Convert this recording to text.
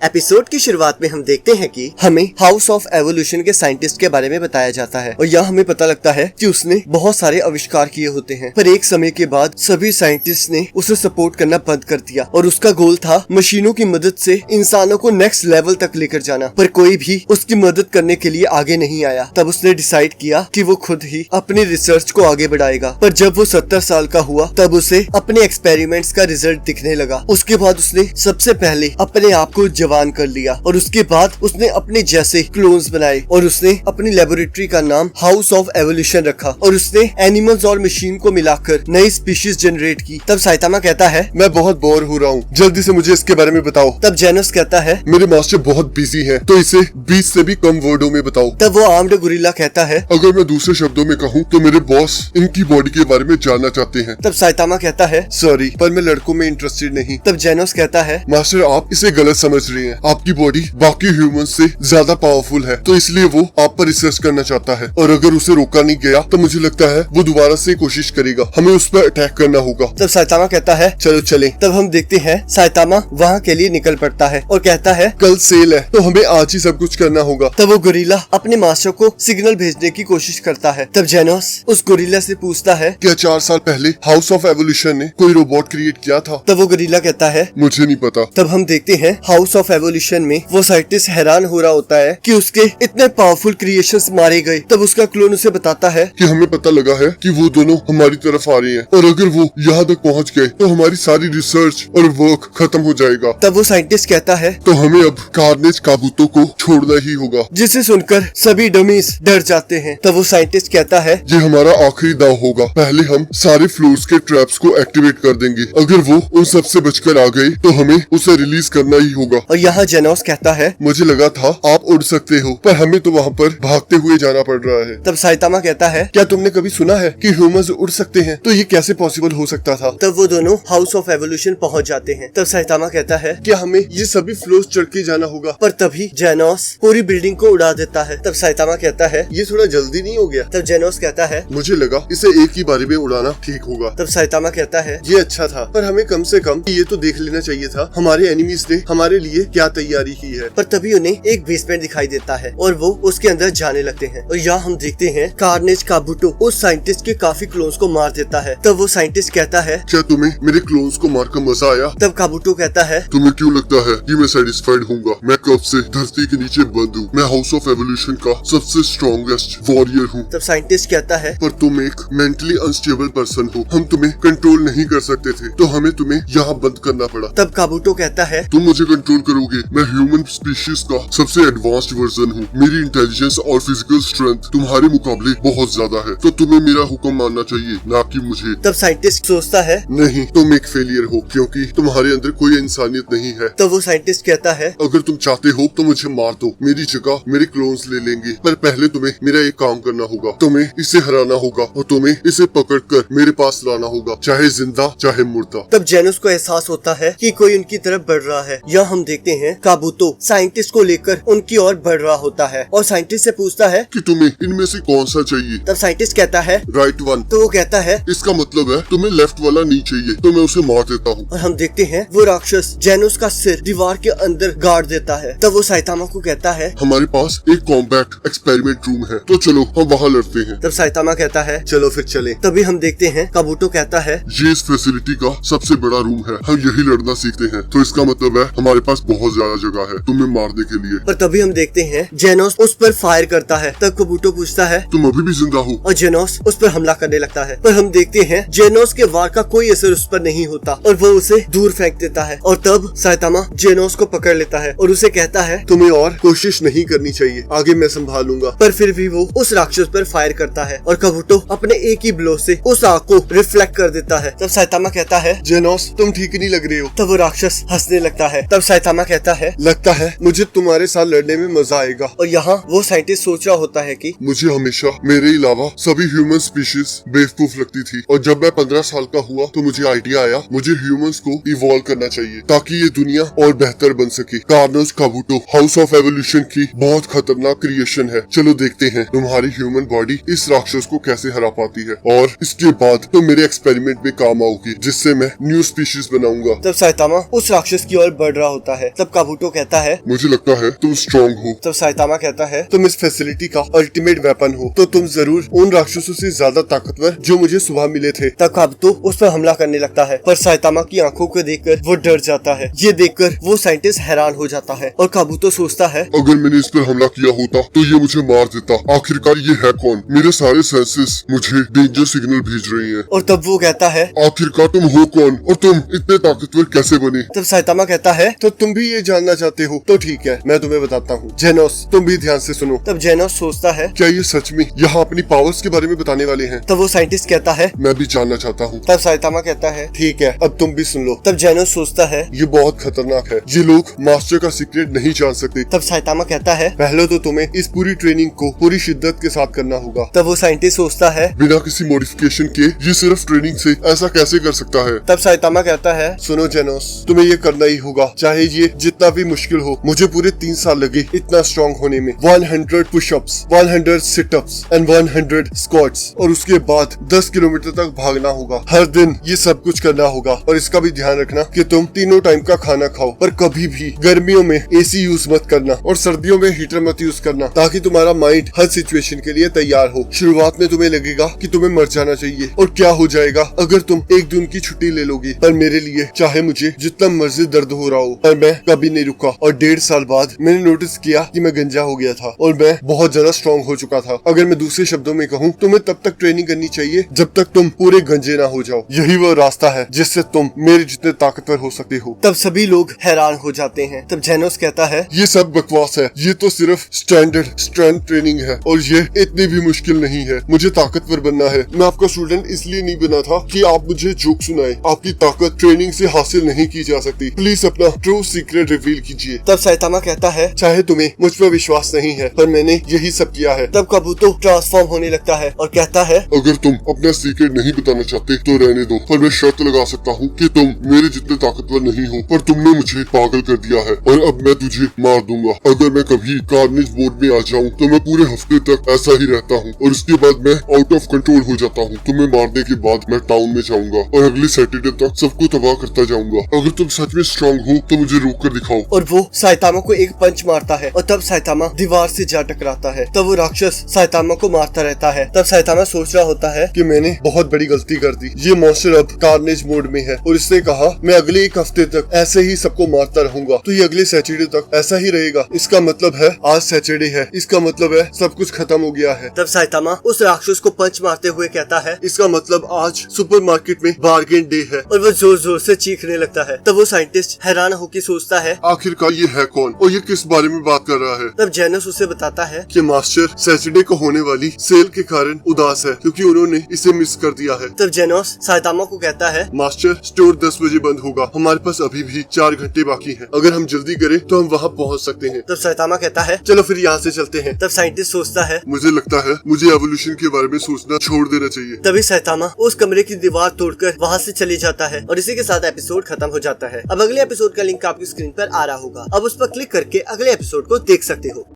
Episode की शुरुआत में हम देखते हैं कि हमें हाउस ऑफ एवोल्यूशन के साइंटिस्ट के बारे में बताया जाता है और यहाँ हमें पता लगता है कि उसने बहुत सारे आविष्कार किए होते हैं, पर एक समय के बाद सभी साइंटिस्ट ने उसे सपोर्ट करना बंद कर दिया और उसका गोल था मशीनों की मदद से इंसानों को नेक्स्ट लेवल तक लेकर जाना, पर कोई भी उसकी मदद करने के लिए आगे नहीं आया। तब उसने डिसाइड किया कि वो खुद ही अपनी रिसर्च को आगे बढ़ाएगा, पर जब वो 70 साल का हुआ तब उसे अपने एक्सपेरिमेंट्स का रिजल्ट दिखने लगा। उसके बाद उसने सबसे पहले अपने आप को जवान कर लिया और उसके बाद उसने अपने जैसे क्लोन्स बनाए और उसने अपनी लेबोरेटरी का नाम हाउस ऑफ एवोल्यूशन रखा और उसने एनिमल्स और मशीन को मिलाकर नई स्पीशीज जनरेट की। तब साइतामा कहता है, मैं बहुत बोर हो रहा हूँ, जल्दी से मुझे इसके बारे में बताओ। तब जेनोस कहता है, मेरे मास्टर बहुत बिजी हैं, तो इसे 20 से भी कम वर्डों में बताओ। तब वो आर्म्ड गोरिल्ला कहता है, अगर मैं दूसरे शब्दों में कहूँ तो मेरे बॉस इनकी बॉडी के बारे में जानना चाहते हैं। तब साइतामा कहता है, सॉरी पर मैं लड़कों में इंटरेस्टेड नहीं। तब जेनोस कहता है, मास्टर आप इसे गलत समझ रहे हैं, आपकी बॉडी बाकी ह्यूमंस से ज्यादा पावरफुल है, तो इसलिए वो आप पर रिसर्च करना चाहता है और अगर उसे रोका नहीं गया तो मुझे लगता है वो दोबारा से कोशिश करेगा, हमें उस पर अटैक करना होगा। तब साइतामा कहता है, चलो चले। तब हम देखते हैं साइतामा वहाँ के लिए निकल पड़ता है और कहता है, कल सेल है तो हमें आज ही सब कुछ करना होगा। तब वो गोरिल्ला अपने मास्टर को सिग्नल भेजने की कोशिश करता है। तब जेनोस उस गोरिल्ला से पूछता है, क्या 4 साल पहले हाउस ऑफ एवोल्यूशन ने कोई रोबोट क्रिएट किया था? तब वो गोरिल्ला कहता है, मुझे नहीं पता। तब हम देखते हैं हाउस ऑफ एवोल्यूशन में वो साइंटिस्ट हैरान हो रहा होता है कि उसके इतने पावरफुल क्रिएशंस मारे गए। तब उसका क्लोन उसे बताता है कि हमें पता लगा है कि वो दोनों हमारी तरफ आ रहे हैं और अगर वो यहाँ तक पहुँच गए तो हमारी सारी रिसर्च और वर्क खत्म हो जाएगा। तब वो साइंटिस्ट कहता है, तो हमें अब कार्नेज काबूतों को छोड़ना ही होगा। जिसे सुनकर सभी डमीज डर जाते हैं। तब वो साइंटिस्ट कहता है, ये हमारा आखिरी दाव होगा, पहले हम सारे फ्लोर्स के ट्रैप्स को एक्टिवेट कर देंगे, अगर वो उन सब से बचकर आ गए तो हमें उसे रिलीज करना ही होगा। और यहाँ जेनोस कहता है, मुझे लगा था आप उड़ सकते हो, पर हमें तो वहाँ पर भागते हुए जाना पड़ रहा है। तब साइतामा कहता है, क्या तुमने कभी सुना है कि ह्यूमंस उड़ सकते हैं? तो ये कैसे पॉसिबल हो सकता था? तब वो दोनों हाउस ऑफ एवोल्यूशन पहुंच जाते हैं। तब साइतामा कहता है, क्या हमें ये सभी फ्लोर्स चढ़ के जाना होगा? पर तभी जेनोस पूरी बिल्डिंग को उड़ा देता है। तब साइतामा कहता है, ये थोड़ा जल्दी नहीं हो गया? तब जेनोस कहता है, मुझे लगा इसे एक ही बारी में उड़ाना ठीक होगा। तब साइतामा कहता है, ये अच्छा था, पर हमें कम से कम ये तो देख लेना चाहिए था हमारे एनिमीज ने हमारे लिए क्या तैयारी की है। पर तभी उन्हें एक बेसमेंट दिखाई देता है और वो उसके अंदर जाने लगते हैं और यहाँ हम देखते हैं कार्नेज काबूटो उस साइंटिस्ट के काफी क्लोन्स को मार देता है। तब वो साइंटिस्ट कहता है, क्या तुम्हें मेरे क्लोन्स को मारकर मजा आया? तब काबूटो कहता है, तुम्हें क्यों लगता है कि मैं सेटिस्फाइड होऊंगा? मैं कब से धरती के नीचे बंद हूँ, मैं हाउस ऑफ एवोल्यूशन का सबसे स्ट्रॉन्गेस्ट वॉरियर हूँ। तब साइंटिस्ट कहता है, पर तुम एक मेंटली अनस्टेबल पर्सन हो, हम तुम्हें कंट्रोल नहीं कर सकते थे, तो हमें तुम्हें यहाँ बंद करना पड़ा। तब काबूटो कहता है, तुम मुझे कंट्रोल करोगे, मैं ह्यूमन स्पीशीज का सबसे एडवांस्ड वर्जन हूँ, मेरी इंटेलिजेंस और फिजिकल स्ट्रेंथ तुम्हारे मुकाबले बहुत ज्यादा है, तो तुम्हें मेरा हुक्म मानना चाहिए, ना कि मुझे। तब साइंटिस्ट सोचता है, नहीं, तुम एक फेलियर हो क्योंकि तुम्हारे अंदर कोई इंसानियत नहीं है। तब वो साइंटिस्ट कहता है, अगर तुम चाहते हो तो मुझे मार दो, मेरी जगह मेरे क्लोन्स ले लेंगे, पर पहले तुम्हें मेरा एक काम करना होगा, तुम्हें इसे हराना होगा और तुम्हें इसे पकड़कर मेरे पास लाना होगा, चाहे जिंदा चाहे मुर्दा। तब जेनोस को एहसास होता है कि कोई उनकी तरफ बढ़ रहा है। यहाँ हम देखते हैं काबूतो साइंटिस्ट को लेकर उनकी ओर बढ़ रहा होता है और साइंटिस्ट से पूछता है कि तुम्हें इनमें से कौन सा चाहिए? तब साइंटिस्ट कहता है, राइट वन। तो वो कहता है, इसका मतलब है तुम्हें लेफ्ट वाला नहीं चाहिए, तो मैं उसे मार देता हूँ। और हम देखते हैं वो राक्षस जेनोस का सिर दीवार के अंदर गाड़ देता है। तब वो साइतामा को कहता है, हमारे पास एक कॉम्बैट एक्सपेरिमेंट रूम है, तो चलो हम वहाँ लड़ते हैं। तब साइतामा कहता है, चलो फिर चले। तभी हम देखते हैं काबूतो कहता है, ये इस फैसिलिटी का सबसे बड़ा रूम है, हम यही लड़ना सीखते हैं, तो इसका मतलब है हमारे पास बहुत ज्यादा जगह है तुम्हें मारने के लिए। पर तभी हम देखते हैं जेनोस उस पर फायर करता है। तब काबूतो पूछता है, तुम अभी भी जिंदा हो? और जेनोस उस पर हमला करने लगता है, पर हम देखते हैं जेनोस के वार का कोई असर उस पर नहीं होता और वो उसे दूर फेंक देता है। और तब साइतामा जेनोस को पकड़ लेता है और उसे कहता है, तुम्हें और कोशिश नहीं करनी चाहिए, आगे मैं संभालूंगा। पर फिर भी वो उस राक्षस पर फायर करता है और काबूतो अपने एक ही ब्लो से उस आग को रिफ्लेक्ट कर देता है। तब साइतामा कहता है, जेनोस तुम ठीक नहीं लग रहे हो। तब वो राक्षस हंसने लगता है। तब साइतामा कहता है, लगता है मुझे तुम्हारे साथ लड़ने में मजा आएगा। और यहाँ वो साइंटिस्ट सोच रहा होता है कि मुझे हमेशा मेरे अलावा सभी ह्यूमन स्पीशीज बेवकूफ लगती थी, और जब मैं 15 साल का हुआ तो मुझे आइडिया आया मुझे ह्यूमंस को इवॉल्व करना चाहिए ताकि ये दुनिया और बेहतर बन सके। कार्नोज काबूटो हाउस ऑफ एवोल्यूशन की बहुत खतरनाक क्रिएशन है, चलो देखते हैं तुम्हारी ह्यूमन बॉडी इस राक्षस को कैसे हरा पाती है, और इसके बाद तो मेरे एक्सपेरिमेंट में काम आओगी जिससे मैं न्यू स्पीशीज बनाऊंगा। तब साइतामा उस राक्षस की ओर बढ़ रहा होता है है। तब काबूटो कहता है मुझे लगता है तुम स्ट्रॉन्ग हो। तब साइतामा कहता है तुम इस फैसिलिटी का अल्टीमेट वेपन हो, तो तुम जरूर उन राक्षसों से ज्यादा ताकतवर जो मुझे सुबह मिले थे। तब काबूटो उस पर हमला करने लगता है, पर साइतामा की आंखों को देखकर वो डर जाता है। ये देखकर वो साइंटिस्ट हैरान हो जाता है और काबूटो सोचता है अगर मैंने इस पर हमला किया होता तो ये मुझे मार देता। आखिरकार ये है कौन? मेरे सारे सेंसेस मुझे डेंजर सिग्नल भेज रही हैं। और तब वो कहता है आखिरकार तुम हो कौन और तुम इतने ताकतवर कैसे बने? तब साइतामा कहता है तो तुम भी ये जानना चाहते हो, तो ठीक है मैं तुम्हें बताता हूँ। जेनोस तुम भी ध्यान से सुनो। तब जेनोस सोचता है क्या ये सच में यहाँ अपनी पावर्स के बारे में बताने वाले हैं? तब वो साइंटिस्ट कहता है मैं भी जानना चाहता हूँ। तब साइतामा कहता है ठीक है अब तुम भी सुन लो। तब जेनोस सोचता है ये बहुत खतरनाक है, ये लोग मास्टर का सीक्रेट नहीं जान सकते। तब साइतामा कहता है पहले तो तुम्हें इस पूरी ट्रेनिंग को पूरी शिद्दत के साथ करना होगा। तब वो साइंटिस्ट सोचता है बिना किसी मॉडिफिकेशन के ये सिर्फ ट्रेनिंग से ऐसा कैसे कर सकता है? तब साइतामा कहता है सुनो जेनोस तुम्हें ये करना ही होगा, चाहे ये जितना भी मुश्किल हो। मुझे पूरे 3 साल लगे इतना स्ट्रॉन्ग होने में। 100 पुशअप्स, 100 सिटअप्स एंड 100 स्क्वाट्स, और उसके बाद 10 किलोमीटर तक भागना होगा। हर दिन ये सब कुछ करना होगा, और इसका भी ध्यान रखना कि तुम तीनों टाइम का खाना खाओ, पर कभी भी गर्मियों में एसी यूज मत करना और सर्दियों में हीटर मत यूज करना, ताकि तुम्हारा माइंड हर सिचुएशन के लिए तैयार हो। शुरुआत में तुम्हें लगेगा कि तुम्हें मर जाना चाहिए और क्या हो जाएगा अगर तुम एक दिन की छुट्टी ले लोगे, पर मेरे लिए चाहे मुझे जितना मर्जी दर्द हो रहा हो, पर मैं कभी नहीं रुका। और 1.5 साल बाद मैंने नोटिस किया कि मैं गंजा हो गया था और मैं बहुत ज्यादा स्ट्रॉन्ग हो चुका था। अगर मैं दूसरे शब्दों में कहूँ, तुम्हें तब तक ट्रेनिंग करनी चाहिए जब तक तुम पूरे गंजे ना हो जाओ। यही वो रास्ता है जिससे तुम मेरे जितने ताकतवर हो सकते हो। तब सभी लोग हैरान हो जाते हैं। तब जेनोस कहता है ये सब बकवास है, ये तो सिर्फ स्टैंडर्ड स्ट्रेंथ ट्रेनिंग है और ये इतनी भी मुश्किल नहीं है। मुझे ताकतवर बनना है। मैं आपका स्टूडेंट इसलिए नहीं बना था कि आप मुझे जोक सुनाए। आपकी ताकत ट्रेनिंग से हासिल नहीं की जा सकती। प्लीज अपना ट्रू सीक्रेट रिवील कीजिए। तब साइतामा कहता है चाहे तुम्हें मुझ पर विश्वास नहीं है, पर मैंने यही सब किया है। तब काबूतो ट्रांसफॉर्म होने लगता है और कहता है अगर तुम अपना सीक्रेट नहीं बताना चाहते तो रहने दो, पर मैं शर्त लगा सकता हूँ कि तुम मेरे जितने ताकतवर नहीं हो, पर तुमने मुझे पागल कर दिया है और अब मैं तुझे मार दूंगा। अगर मैं कभी कार्नेज बोर्ड में आ जाऊँ तो मैं पूरे हफ्ते तक ऐसा ही रहता हूँ और उसके बाद मैं आउट ऑफ कंट्रोल हो जाता हूँ। तुम्हें मारने के बाद मैं टाउन में जाऊंगा और अगले सैटरडे तक सबको तबाह करता जाऊंगा। अगर तुम सच में स्ट्रॉन्ग हो तो मुझे रोक कर दिखाओ। और वो साइतामा को एक पंच मारता है और तब साइतामा दीवार से जा टकराता है। तब वो राक्षस साइतामा को मारता रहता है। तब साइतामा सोच रहा होता है कि मैंने बहुत बड़ी गलती कर दी। ये मॉन्स्टर अब कार्नेज मोड में है और इसने कहा मैं अगले 1 हफ्ते तक ऐसे ही सबको मारता रहूंगा, तो ये अगले सैटरडे तक ऐसा ही रहेगा। इसका मतलब है आज सैटरडे है, इसका मतलब है सब कुछ खत्म हो गया है। तब साइतामा उस राक्षस को पंच मारते हुए कहता है इसका मतलब आज सुपरमार्केट में बार्गेन डे है, और वो जोर जोर से चीखने लगता है। तब वो साइंटिस्ट हैरान होकर सोचता है आखिरकार ये है कौन और ये किस बारे में बात कर रहा है? तब जेनस उसे बताता है कि मास्टर सैटरडे को होने वाली सेल के कारण उदास है क्योंकि उन्होंने इसे मिस कर दिया है। तब जेनोस साइतामा को कहता है मास्टर स्टोर 10 बजे बंद होगा, हमारे पास अभी भी 4 घंटे बाकी हैं। अगर हम जल्दी करें तो हम वहाँ पहुँच सकते हैं। तब साइतामा कहता है चलो फिर यहाँ से चलते हैं। तब साइंटिस्ट सोचता है मुझे लगता है मुझे एवोल्यूशन के बारे में सोचना छोड़ देना चाहिए। तभी साइतामा उस कमरे की दीवार तोड़कर वहाँ से चले जाता है और इसी के साथ एपिसोड खत्म हो जाता है। अब अगले एपिसोड का लिंक आपकी स्क्रीन पर आ रहा होगा, अब उस पर क्लिक करके अगले एपिसोड को देख सकते हो।